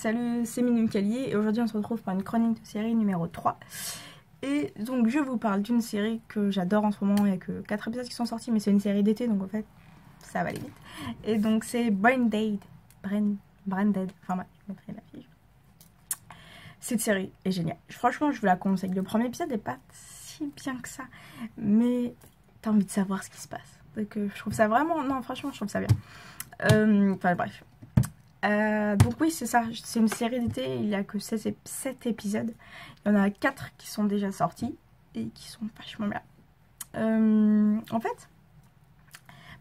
Salut, c'est Minou Calier et aujourd'hui on se retrouve pour une chronique de série numéro 3. Et donc je vous parle d'une série que j'adore en ce moment, il n'y a que 4 épisodes qui sont sortis mais c'est une série d'été donc en fait ça va aller vite. Et donc c'est Braindead, enfin ouais, je mettrai la fiche. Cette série est géniale, franchement je vous la conseille, le premier épisode n'est pas si bien que ça mais t'as envie de savoir ce qui se passe. Donc je trouve ça vraiment, non franchement je trouve ça bien. Enfin bref. Donc oui c'est ça, c'est une série d'été, il n'y a que 7 épisodes, il y en a 4 qui sont déjà sortis et qui sont vachement bien. En fait,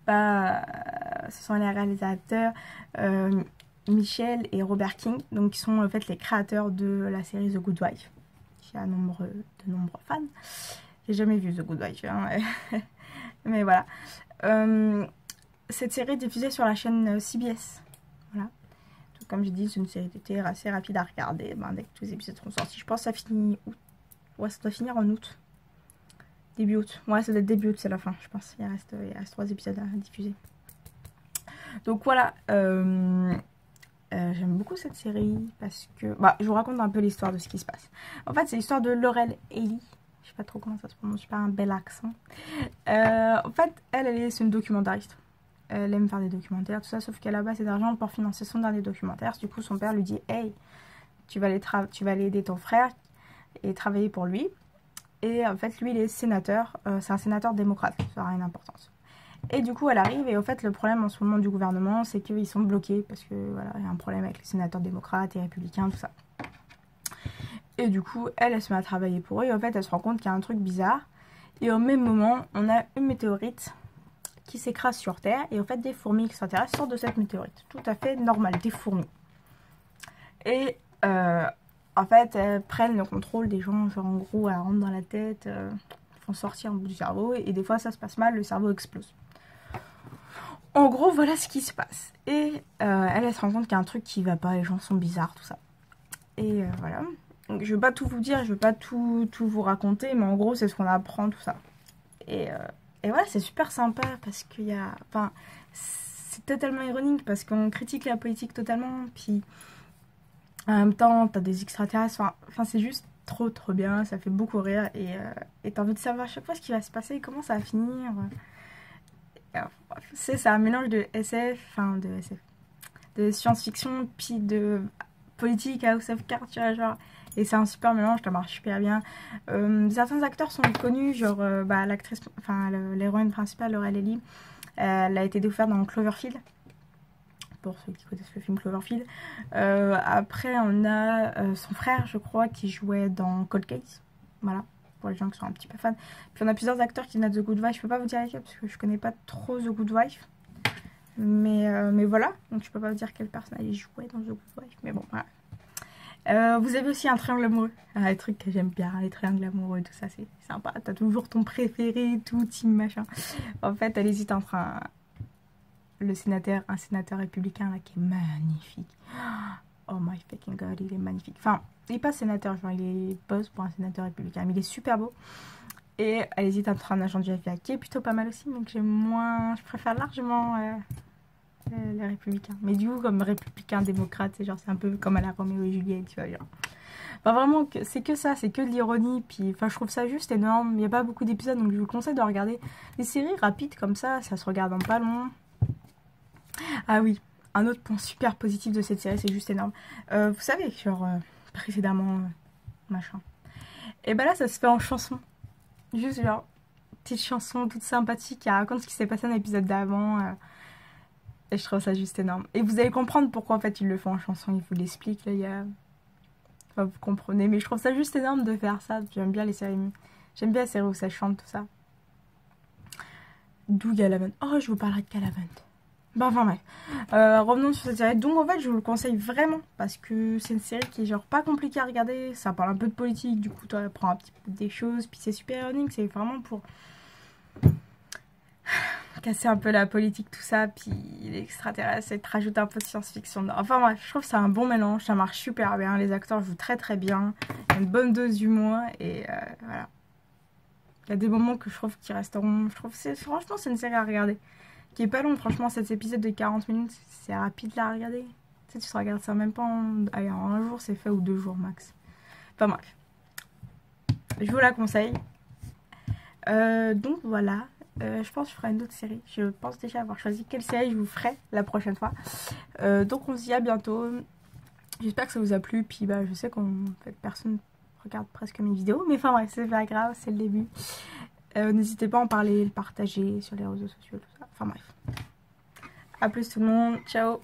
ce sont les réalisateurs Michel et Robert King, donc qui sont en fait les créateurs de la série The Good Wife, qui a de nombreux fans. J'ai jamais vu The Good Wife, hein. Mais voilà. Cette série est diffusée sur la chaîne CBS, voilà. Comme j'ai dit, c'est une série d'été assez rapide à regarder. Dès que tous les épisodes seront sortis, je pense que ça finit août. Ouais, ça doit finir en août. Début août. Ouais, ça doit être début août, c'est la fin, je pense. Il reste 3 épisodes à diffuser. Donc voilà. J'aime beaucoup cette série parce que... je vous raconte un peu l'histoire de ce qui se passe. En fait, c'est l'histoire de Laurel Ellie. Je sais pas trop comment ça se prononce, j'ai pas un bel accent. En fait, c'est une documentariste. Elle aime faire des documentaires, tout ça, sauf qu'elle a pas assez d'argent pour financer son dernier documentaire. Du coup, son père lui dit « Hey, tu vas aller aider ton frère et travailler pour lui. » Et en fait, lui, il est sénateur. C'est un sénateur démocrate, ça n'a rien d'importance. Et du coup, elle arrive. Et en fait, le problème en ce moment du gouvernement, c'est qu'ils sont bloqués parce que voilà, il y a un problème avec les sénateurs démocrates et républicains, tout ça. Et du coup, elle se met à travailler pour eux. Et en fait, elle se rend compte qu'il y a un truc bizarre. Et au même moment, on a une météorite qui s'écrase sur Terre, et en fait des fourmis extraterrestres sortent de cette météorite. Tout à fait normal, des fourmis. Et en fait, elles prennent le contrôle des gens, genre en gros, elles rentrent dans la tête, font sortir un bout du cerveau, et des fois ça se passe mal, le cerveau explose. En gros, voilà ce qui se passe. Et elle se rend compte qu'il y a un truc qui va pas, les gens sont bizarres, tout ça. Et voilà. Donc, je vais pas tout vous dire, je vais pas tout vous raconter, mais en gros, c'est ce qu'on apprend, tout ça. Et voilà, c'est super sympa parce qu'il y a... Enfin, c'est totalement ironique parce qu'on critique la politique totalement. Puis, en même temps, t'as des extraterrestres. Enfin, c'est juste trop bien. Ça fait beaucoup rire. Et t'as envie de savoir à chaque fois ce qui va se passer, comment ça va finir. C'est un mélange de SF, de science-fiction, puis de politique, House of Cards, tu vois, genre... Et c'est un super mélange, ça marche super bien. Certains acteurs sont connus, genre l'actrice, l'héroïne principale, Laurel Ellie, elle a été découverte dans Cloverfield, pour ceux qui connaissent le film Cloverfield. Après, on a son frère, je crois, qui jouait dans Cold Case, voilà, pour les gens qui sont un petit peu fans. Puis on a plusieurs acteurs qui viennent de The Good Wife, je peux pas vous dire lesquels, parce que je connais pas trop The Good Wife. Mais voilà, donc je peux pas vous dire quel personnage jouait dans The Good Wife, mais bon, voilà. Vous avez aussi un triangle amoureux, les trucs que j'aime bien, les triangles amoureux, tout ça c'est sympa, t'as toujours ton préféré, tout, team machin. En fait, elle hésite entre un sénateur républicain là qui est magnifique. Oh my fucking god, il est magnifique. Enfin, il est pas sénateur, genre il est boss pour un sénateur républicain, mais il est super beau. Et elle hésite entre un agent du FBI qui est plutôt pas mal aussi, mais que je préfère largement... les républicains, mais du coup comme républicain démocrate, c'est un peu comme à la Roméo et Juliette, tu vois, genre. Enfin vraiment c'est que ça, c'est que de l'ironie, puis enfin je trouve ça juste énorme. Il n'y a pas beaucoup d'épisodes, donc je vous conseille de regarder des séries rapides comme ça se regarde en pas long. Ah oui, un autre point super positif de cette série, c'est juste énorme. Vous savez, genre précédemment machin, et là ça se fait en chanson, juste genre petite chanson toute sympathique qui raconte ce qui s'est passé dans l'épisode d'avant. Et je trouve ça juste énorme. Et vous allez comprendre pourquoi en fait ils le font en chanson, ils vous l'expliquent là, Enfin, vous comprenez, mais je trouve ça juste énorme de faire ça. J'aime bien les séries, j'aime bien les séries où ça chante, tout ça. D'où Galavant. Oh, je vous parlerai de Galavant. Enfin bref. Revenons sur cette série. Donc en fait je vous le conseille vraiment parce que c'est une série qui est genre pas compliquée à regarder. Ça parle un peu de politique, du coup tu apprends un petit peu des choses. Puis c'est super ironique, c'est vraiment pour... casser un peu la politique, tout ça, puis l'extraterrestre, et te rajouter un peu de science-fiction. Enfin bref, je trouve que c'est un bon mélange, ça marche super bien, les acteurs jouent très bien, il y a une bonne dose d'humour, et voilà. Il y a des moments que je trouve qui resteront, franchement c'est une série à regarder, qui est pas longue, franchement, cet épisode de 40 minutes, c'est rapide là à regarder. Tu sais, tu te regardes ça même pas allez, en un jour, c'est fait, ou 2 jours max. Enfin bref. Je vous la conseille. Donc voilà. Je pense que je ferai une autre série. Je pense déjà avoir choisi quelle série je vous ferai la prochaine fois. Donc on se dit à bientôt. J'espère que ça vous a plu. Puis bah je sais qu'en fait personne regarde presque mes vidéos. Mais enfin bref, c'est pas grave, c'est le début. N'hésitez pas à en parler, le partager sur les réseaux sociaux, tout ça. Enfin bref. A plus tout le monde. Ciao.